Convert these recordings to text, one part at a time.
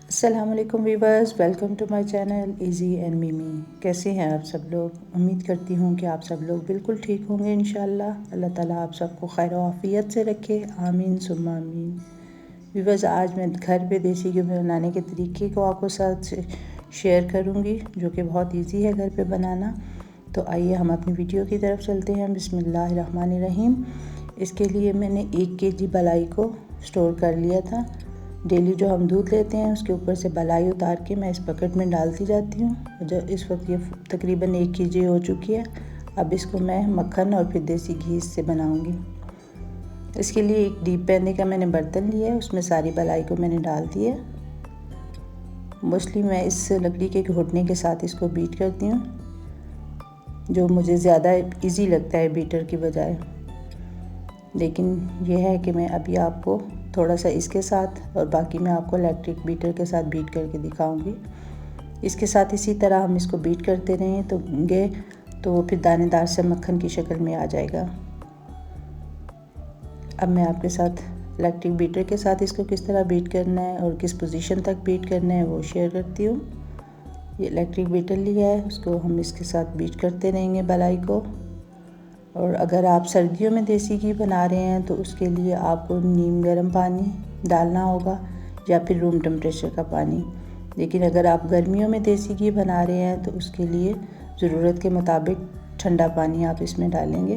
अस्सलामुअलैकुम viewers, welcome to my channel easy and मीमी। कैसे हैं आप सब लोग? उम्मीद करती हूँ कि आप सब लोग बिल्कुल ठीक होंगे इंशाल्लाह। अल्लाह ताला आप सबको खैर आफियत से रखे, आमीन सुम्मा आमीन। वीवर्स, आज मैं घर पे देसी घी बनाने के तरीके को आपको साथ शेयर करूँगी, जो कि बहुत ईजी है घर पे बनाना। तो आइए हम अपनी वीडियो की तरफ चलते हैं। बिस्मिल्लाहिर्रहमानिर्रहीम। इसके लिए मैंने 1 केजी मलाई को स्टोर कर लिया था। डेली जो हम दूध लेते हैं उसके ऊपर से बलाई उतार के मैं इस बकेट में डालती जाती हूँ। जो इस वक्त ये तकरीबन 1 केजी हो चुकी है। अब इसको मैं मक्खन और फिर देसी घी से बनाऊँगी। इसके लिए एक डीप पैने का मैंने बर्तन लिया है, उसमें सारी बलाई को मैंने डाल दी है। मोस्टली मैं इस लकड़ी के घोटने के साथ इसको बीट करती हूँ, जो मुझे ज़्यादा इजी लगता है बीटर की बजाय। लेकिन यह है कि मैं अभी आपको थोड़ा सा इसके साथ और बाकी मैं आपको इलेक्ट्रिक बीटर के साथ बीट करके दिखाऊंगी। इसके साथ इसी तरह हम इसको बीट करते रहें तो वो फिर दानेदार से मक्खन की शक्ल में आ जाएगा। अब मैं आपके साथ इलेक्ट्रिक बीटर के साथ इसको किस तरह बीट करना है और किस पोजीशन तक बीट करना है वो शेयर करती हूँ। ये इलेक्ट्रिक बीटर लिया है, उसको हम इसके साथ बीट करते रहेंगे बलाई को। और अगर आप सर्दियों में देसी घी बना रहे हैं तो उसके लिए आपको नीम गर्म पानी डालना होगा या फिर रूम टेम्परेचर का पानी। लेकिन अगर आप गर्मियों में देसी घी बना रहे हैं तो उसके लिए ज़रूरत के मुताबिक ठंडा पानी आप इसमें डालेंगे।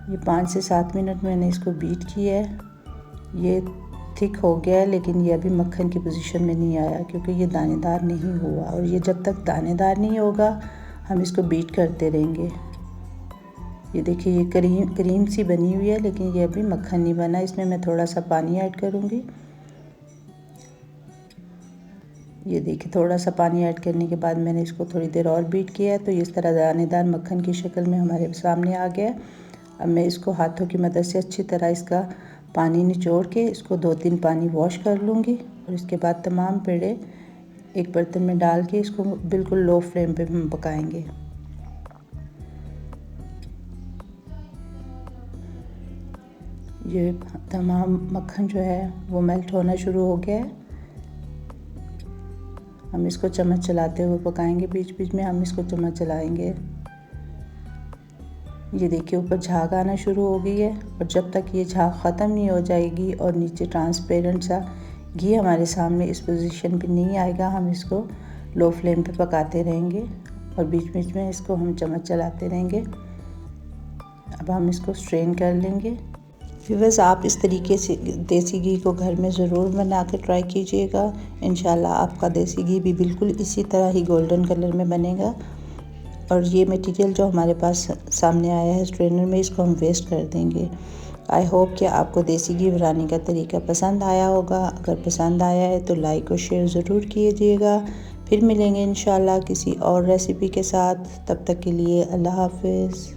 ये 5 से 7 मिनट मैंने इसको बीट किया है। ये थिक हो गया है, लेकिन ये अभी मक्खन की पोजीशन में नहीं आया क्योंकि ये दानेदार नहीं हुआ। और ये जब तक दानेदार नहीं होगा हम इसको बीट करते रहेंगे। ये देखिए, ये क्रीम सी बनी हुई है, लेकिन ये अभी मक्खन नहीं बना। इसमें मैं थोड़ा सा पानी ऐड करूँगी। ये देखिए, थोड़ा सा पानी ऐड करने के बाद मैंने इसको थोड़ी देर और बीट किया है, तो इस तरह दानेदार मक्खन की शक्ल में हमारे सामने आ गया। अब मैं इसको हाथों की मदद से अच्छी तरह इसका पानी निचोड़ के इसको 2-3 पानी वॉश कर लूँगी। और इसके बाद तमाम पेड़े एक बर्तन में डाल के इसको बिल्कुल लो फ्लेम पे हम पकाएंगे। ये तमाम मक्खन जो है वो मेल्ट होना शुरू हो गया है। हम इसको चम्मच चलाते हुए पकाएंगे, बीच बीच में हम इसको चम्मच चलाएंगे। ये देखिए, ऊपर झाग आना शुरू हो गई है। और जब तक ये झाग ख़त्म नहीं हो जाएगी और नीचे ट्रांसपेरेंट सा घी हमारे सामने इस पोजीशन पे नहीं आएगा, हम इसको लो फ्लेम पे पकाते रहेंगे और बीच बीच में इसको हम चम्मच चलाते रहेंगे। अब हम इसको स्ट्रेन कर लेंगे। व्यूअर्स, आप इस तरीके से देसी घी को घर में ज़रूर बना के ट्राई कीजिएगा। इंशाल्लाह आपका देसी घी भी बिल्कुल इसी तरह ही गोल्डन कलर में बनेगा। और ये मटेरियल जो हमारे पास सामने आया है स्ट्रेनर में, इसको हम वेस्ट कर देंगे। आई होप कि आपको देसी घी बनाने का तरीका पसंद आया होगा। अगर पसंद आया है तो लाइक और शेयर ज़रूर कीजिएगा। फिर मिलेंगे इंशाल्लाह किसी और रेसिपी के साथ। तब तक के लिए अल्लाह हाफिज़।